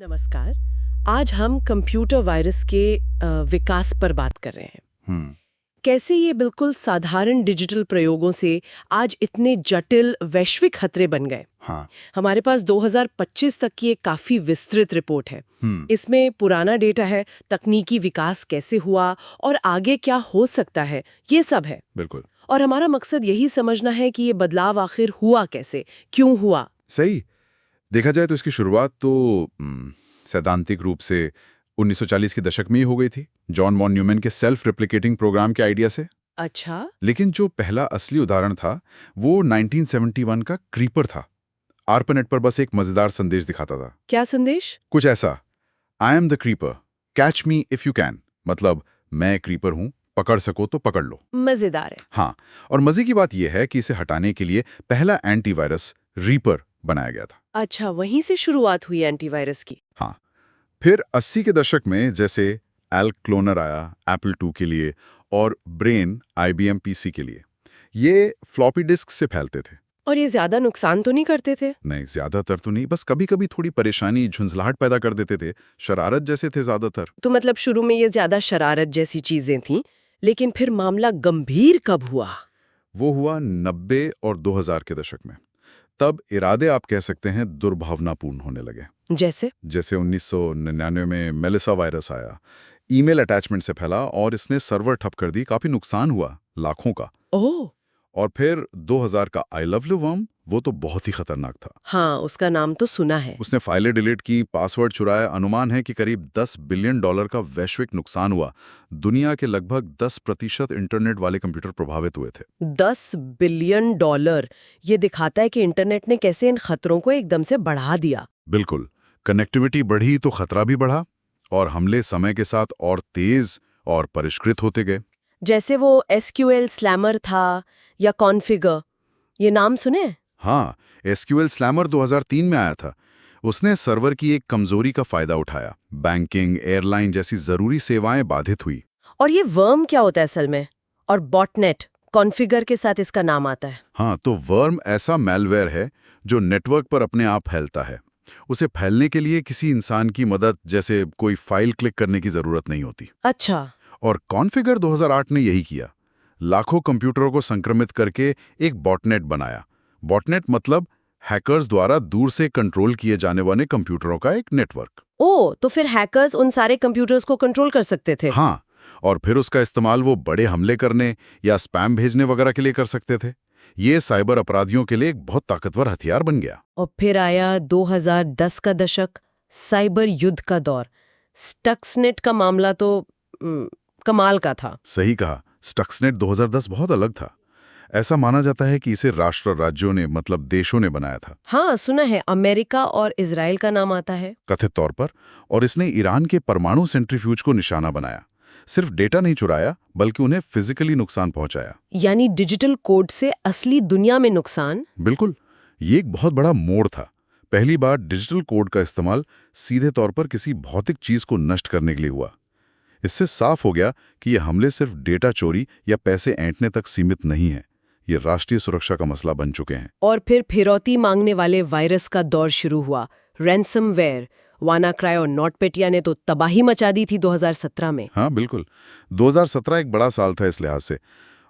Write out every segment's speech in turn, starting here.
नमस्कार। आज हम कंप्यूटर वायरस के विकास पर बात कर रहे हैं। हम्म। कैसे ये बिल्कुल साधारण डिजिटल प्रयोगों से आज इतने जटिल वैश्विक खतरे बन गए। हाँ। हमारे पास 2025 तक की एक काफी विस्तृत रिपोर्ट है। हम्म। इसमें पुराना डेटा है, तकनीकी विकास कैसे हुआ और आगे क्या हो सकता है, ये सब है। बिल्कुल और हमारा मकसद यही समझना है कि ये बदलाव आखिर हुआ कैसे, क्यों हुआ। सही। देखा जाए तो इसकी शुरुआत तो सैद्धांतिक रूप से 1940 के दशक में ही हो गई थी, जॉन वॉन न्यूमैन के सेल्फ रेप्लिकेटिंग प्रोग्राम के आइडिया से। अच्छा। लेकिन जो पहला असली उदाहरण था वो 1971 का क्रीपर था। आर्पानेट पर बस एक मजेदार संदेश दिखाता था। क्या संदेश? कुछ ऐसा, I am the creeper, catch me if you can. मतलब मैं क्रीपर हूं, पकड़ सको तो पकड़ लो। मजेदार है। हाँ, और मजे की बात यह है कि इसे हटाने के लिए पहला एंटीवायरस रीपर बनाया गया था। अच्छा, वहीं से शुरुआत हुई एंटीवायरस की। हाँ, फिर 80 के दशक में जैसे एल्क क्लोनर आया एप्पल 2 के लिए और ब्रेन IBM PC के लिए। ये फ्लॉपी डिस्क से फैलते थे। और ये ज्यादा नुकसान तो नहीं करते थे? नहीं, ज्यादातर तो नहीं, बस कभी-कभी थोड़ी परेशानी, झुंझलाहट पैदा कर देते थे। शरारत जैसे थे ज्यादातर। तो मतलब शुरू में ये ज्यादा शरारत जैसी चीजें थीं, लेकिन फिर मामला गंभीर कब हुआ? वो हुआ 90 और 2000 के दशक में। तब इरादे आप कह सकते हैं दुर्भावनापूर्ण होने लगे। जैसे? जैसे 1999 में मेलिसा वायरस आया, ईमेल अटैचमेंट से फैला और इसने सर्वर ठप कर दी, काफी नुकसान हुआ, लाखों का। ओह। और फिर 2000 का आई लव यू वर्म, वो तो बहुत ही खतरनाक था। हाँ, उसका नाम तो सुना है। उसने फाइलें डिलीट की, पासवर्ड चुराया। अनुमान है कि करीब $10 बिलियन का वैश्विक नुकसान हुआ। दुनिया के लगभग 10% इंटरनेट वाले कंप्यूटर प्रभावित हुए थे। $10 बिलियन। ये दिखाता है कि इंटरनेट ने कैसे इन खतरों को एकदम से बढ़ा दिया। बिल्कुल, कनेक्टिविटी बढ़ी तो खतरा भी बढ़ा, और हमले समय के साथ और तेज और परिष्कृत होते गए। जैसे वो SQL स्लैमर था या कॉन्फ़िगर, ये नाम सुने? हाँ, SQL स्लैमर 2003 में आया था। उसने सर्वर की एक कमजोरी का फायदा उठाया। बैंकिंग, एयरलाइन जैसी जरूरी सेवाएं बाधित हुई। और ये वर्म क्या होता है असल में? और बॉटनेट, कॉन्फ़िगर के साथ इसका नाम आता है। हाँ, तो वर्म ऐसा मैलवेयर है जो नेटवर्क पर अपने आप फैलता है। उसे फैलने के लिए किसी इंसान की मदद, जैसे कोई फाइल क्लिक करने की जरूरत नहीं होती। अच्छा। और कॉन्फ़िगर 2008 ने यही किया। लाखों कंप्यूटरों को संक्रमित करके एक बॉटनेट बनाया। बॉटनेट मतलब हैकर्स द्वारा दूर से कंट्रोल किए जाने वाले कंप्यूटरों का एक नेटवर्क। ओह, तो फिर हैकर्स उन सारे कंप्यूटर्स को कंट्रोल कर सकते थे? हाँ, और फिर उसका इस्तेमाल वो बड़े हमले करने या स्पैम भेजने वगैरह के लिए कर सकते थे। ये साइबर अपराधियों के लिए एक बहुत ताकतवर हथियार बन गया। और फिर आया 2010 का दशक, साइबर युद्ध का दौर। स्टक्सनेट का मामला तो कमाल का था। सही कहा, स्टक्सनेट 2010 बहुत अलग था। ऐसा माना जाता है कि इसे राष्ट्र राज्यों ने, मतलब देशों ने बनाया था। हाँ, सुना है अमेरिका और इजराइल का नाम आता है। कथित तौर पर। और इसने ईरान के परमाणु सेंट्रीफ्यूज को निशाना बनाया। सिर्फ डेटा नहीं चुराया, बल्कि उन्हें फिजिकली नुकसान पहुंचाया। यानी डिजिटल कोड से असली दुनिया में नुकसान। बिल्कुल, ये एक बहुत बड़ा मोड़ था। पहली बार डिजिटल कोड का इस्तेमाल सीधे तौर पर किसी भौतिक चीज को नष्ट करने के लिए हुआ। इससे साफ हो गया कि ये हमले सिर्फ डेटा चोरी या पैसे ऐंठने तक सीमित नहीं है, ये राष्ट्रीय सुरक्षा का मसला बन चुके हैं। और फिर फिरौती मांगने वाले वायरस का दौर शुरू हुआ। रैंसमवेयर, वानाक्राई और नॉटपेटिया ने तो तबाही मचा दी थी 2017 में। हाँ बिल्कुल, 2017 एक बड़ा साल था इस लिहाज से।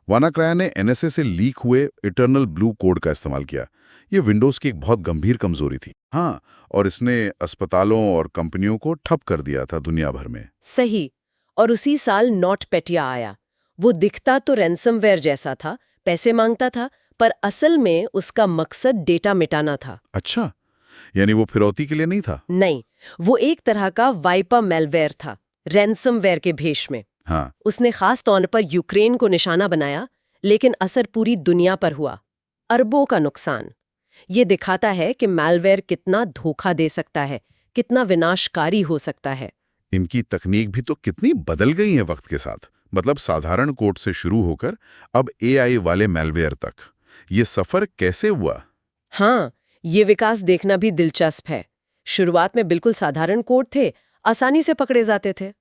वानाक्राई ने NSA से लीक हुए इटर्नल ब्लू कोड का इस्तेमाल किया। ये विंडोज की एक बहुत गंभीर कमजोरी थी। हाँ, और इसने अस्पतालों और कंपनियों को ठप कर दिया था दुनिया भर में। सही। और उसी साल नॉटपेटिया आया। वो दिखता तो रैंसमवेयर जैसा था, पैसे मांगता था, पर असल में उसका मकसद डेटा मिटाना था। अच्छा, यानी वो फिरौती के लिए नहीं था। नहीं, वो एक तरह का वाइपर मेलवेयर था, रैंसमवेयर के भेष में। हाँ। उसने खास तौर पर यूक्रेन को निशाना बनाया, लेकिन असर पूरी दुनिया पर हुआ। अरबों का नुकसान। ये दिखाता है कि मैलवेयर कितना धोखा दे सकता है, कितना विनाशकारी हो सकता है। इनकी तकनीक भी तो कितनी बदल गई है वक्त के साथ। मतलब साधारण कोड से शुरू होकर अब AI वाले मैलवेयर तक। ये सफर कैसे हुआ? हाँ, ये विकास देखना भी दिलचस्प है। शुरुआत में बिल्कुल साधारण कोड थे, आसानी से पकड़े जाते थे।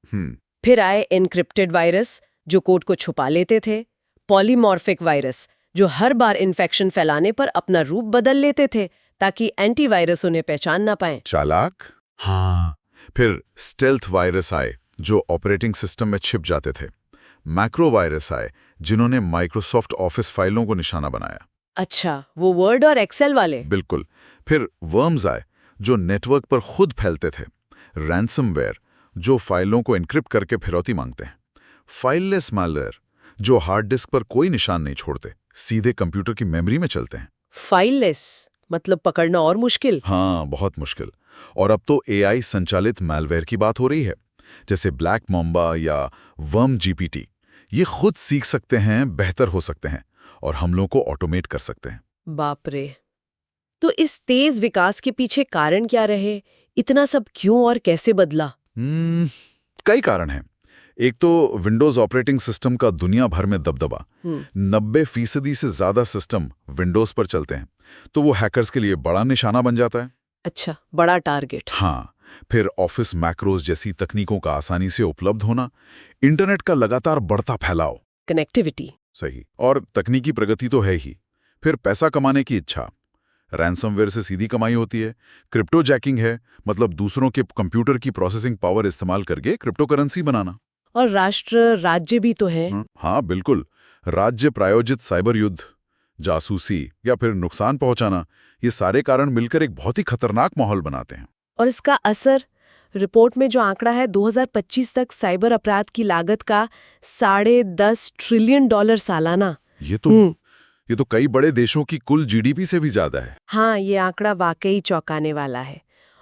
फिर आए एन्क्रिप्टेड वायरस, जो कोड को छुपा लेते थे। पॉलीमॉर्फिक वायरस, जो हर बार इन्फेक्शन फैलाने पर अपना रूप बदल लेते थे ताकि एंटीवायरस उन्हें पहचान ना पाए। चालाक। हाँ, फिर स्टेल्थ वायरस आए जो ऑपरेटिंग सिस्टम में छिप जाते थे। मैक्रो वायरस आए जिन्होंने माइक्रोसॉफ्ट ऑफिस फाइलों को निशाना बनाया। अच्छा, वो वर्ड और एक्सेल वाले। बिल्कुल। फिर वर्म्स आए जो नेटवर्क पर खुद फैलते थे। रैंसमवेयर जो फाइलों को एन्क्रिप्ट करके फिरौती मांगते हैं। फाइललेस मैलवेयर जो हार्ड डिस्क पर कोई निशान नहीं छोड़ते, सीधे कंप्यूटर की मेमोरी में चलते हैं। फाइललेस मतलब पकड़ना और मुश्किल। हाँ, बहुत मुश्किल। और अब तो एआई संचालित मैलवेयर की बात हो रही है, जैसे ब्लैक मॉम्बा या वर्म जीपीटी। ये खुद सीख सकते हैं, बेहतर हो सकते हैं और हमलों को ऑटोमेट कर सकते हैं। बाप रे। तो इस तेज विकास के पीछे कारण क्या रहे? इतना सब क्यों और कैसे बदला? कई कारण हैं। एक तो विंडोज ऑपरेटिंग सिस्टम का दुनिया भर में दबदबा। 90% से ज्यादा सिस्टम विंडोज पर चलते हैं, तो वो हैकर्स के लिए बड़ा निशाना बन जाता है। अच्छा, बड़ा टारगेट। हाँ, फिर ऑफिस मैक्रोज जैसी तकनीकों का आसानी से उपलब्ध होना, इंटरनेट का लगातार बढ़ता फैलाव। कनेक्टिविटी। सही। और तकनीकी प्रगति तो है ही। फिर पैसा कमाने की इच्छा। रैंसमवेयर से सीधी कमाई होती है। क्रिप्टो जैकिंग है, मतलब दूसरों के कंप्यूटर की प्रोसेसिंग पावर इस्तेमाल करके क्रिप्टो करेंसी बनाना। और राष्ट्र राज्य भी तो है। हाँ, बिल्कुल। राज्य प्रायोजित साइबर युद्ध, जासूसी या फिर नुकसान पहुंचाना, ये सारे कारण मिलकर एक बहुत ही खतरनाक माहौल बनाते हैं। और इसका असर, रिपोर्ट में जो आंकड़ा है 2025 तक साइबर अपराध की लागत का $10.5 ट्रिलियन सालाना। ये तो कई बड़े देशों की कुल जीडीपी से भी ज्यादा है। हाँ, ये आंकड़ा वाकई चौंकाने वाला है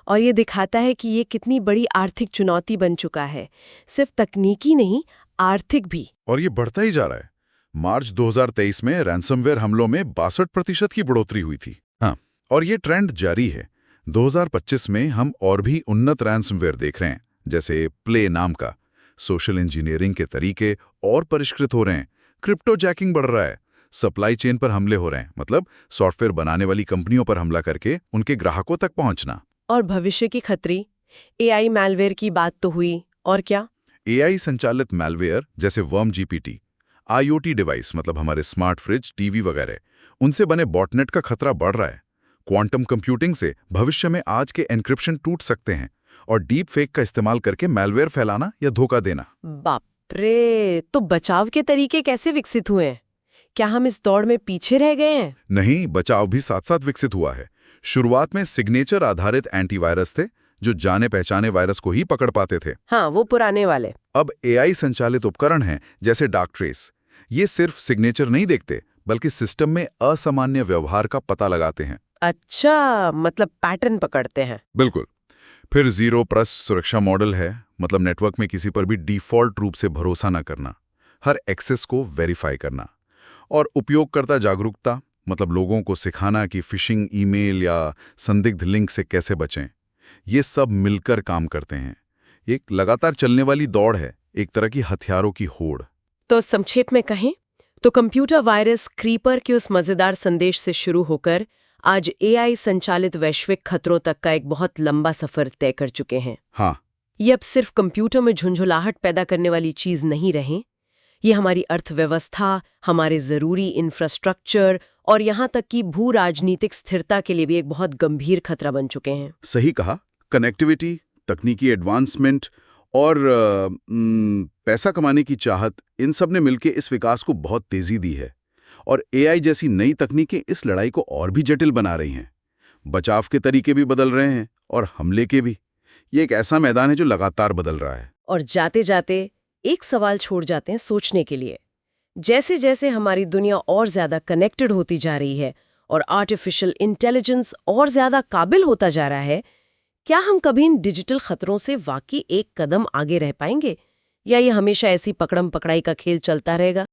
और ये दिखाता है कि ये कितनी बड़ी आर्थिक चुनौती बन चुका है, सिर्फ तकनीकी नहीं, आर्थिक भी। और ये बढ़ता ही जा रहा है। मार्च 2023 में रैंसमवेयर हमलों में 62% की बढ़ोतरी हुई थी। हाँ, और ये ट्रेंड जारी है। 2025 में हम और भी उन्नत रैंसमवेयर देख रहे हैं, जैसे प्ले नाम का। सोशल इंजीनियरिंग के तरीके और परिष्कृत हो रहे हैं, क्रिप्टो जैकिंग बढ़ रहा है, सप्लाई चेन पर हमले हो रहे हैं, मतलब सॉफ्टवेयर बनाने वाली कंपनियों पर हमला करके उनके ग्राहकों तक पहुंचना। और भविष्य की खतरी, एआई मैलवेयर की बात तो हुई, और क्या? एआई संचालित मैलवेयर जैसे वर्म जीपीटी, आईओटी डिवाइस मतलब हमारे स्मार्ट फ्रिज, टीवी वगैरह, उनसे बने बॉटनेट का खतरा बढ़ रहा है। क्वांटम कंप्यूटिंग से भविष्य में आज के एन्क्रिप्शन टूट सकते हैं और डीप फेक का इस्तेमाल करके मैलवेयर फैलाना या धोखा देना। बाप रे, तो बचाव के तरीके कैसे विकसित हुए हैं? क्या हम इस दौड़ में पीछे रह गए हैं? नहीं, बचाव भी साथ साथ विकसित हुआ है। शुरुआत में सिग्नेचर आधारित एंटीवायरस थे जो जाने पहचाने वायरस को ही पकड़ पाते थे। हाँ, वो पुराने वाले। अब एआई संचालित उपकरण हैं जैसे डार्कट्रेस। ये सिर्फ सिग्नेचर नहीं देखते, बल्कि सिस्टम में असामान्य व्यवहार का पता लगाते हैं। अच्छा, मतलब पैटर्न पकड़ते हैं। बिल्कुल। फिर जीरो ट्रस्ट सुरक्षा मॉडल है, मतलब नेटवर्क में किसी पर भी डिफॉल्ट रूप से भरोसा न करना, हर एक्सेस को वेरीफाई करना। और उपयोगकर्ता जागरूकता, मतलब लोगों को सिखाना कि फिशिंग ईमेल या संदिग्ध लिंक से कैसे बचें। ये सब मिलकर काम करते हैं। ये एक लगातार चलने वाली दौड़ है, एक तरह की हथियारों की होड़। तो संक्षेप में कहें तो कंप्यूटर वायरस क्रीपर के उस मजेदार संदेश से शुरू होकर आज एआई संचालित वैश्विक खतरों तक का एक बहुत लंबा सफर तय कर चुके हैं। हाँ, ये अब सिर्फ कंप्यूटर में झुंझुलाहट पैदा करने वाली चीज नहीं रहे। ये हमारी अर्थव्यवस्था, हमारे जरूरी इंफ्रास्ट्रक्चर और यहाँ तक कि भू राजनीतिक स्थिरता के लिए भी एक बहुत गंभीर खतरा बन चुके हैं। सही कहा। कनेक्टिविटी, तकनीकी एडवांसमेंट और पैसा कमाने की चाहत, इन सब ने मिलकर इस विकास को बहुत तेजी दी है। और एआई जैसी नई तकनीकें इस लड़ाई को और भी जटिल बना रही हैं। बचाव के तरीके भी बदल रहे हैं और हमले के भी। ये एक ऐसा मैदान है जो लगातार बदल रहा है। और जाते जाते एक सवाल छोड़ जाते हैं सोचने के लिए। जैसे जैसे हमारी दुनिया और ज्यादा कनेक्टेड होती जा रही है और आर्टिफिशियल इंटेलिजेंस और ज्यादा काबिल होता जा रहा है, क्या हम कभी इन डिजिटल खतरों से वाकई एक कदम आगे रह पाएंगे, या ये हमेशा ऐसी पकड़म पकड़ाई का खेल चलता रहेगा?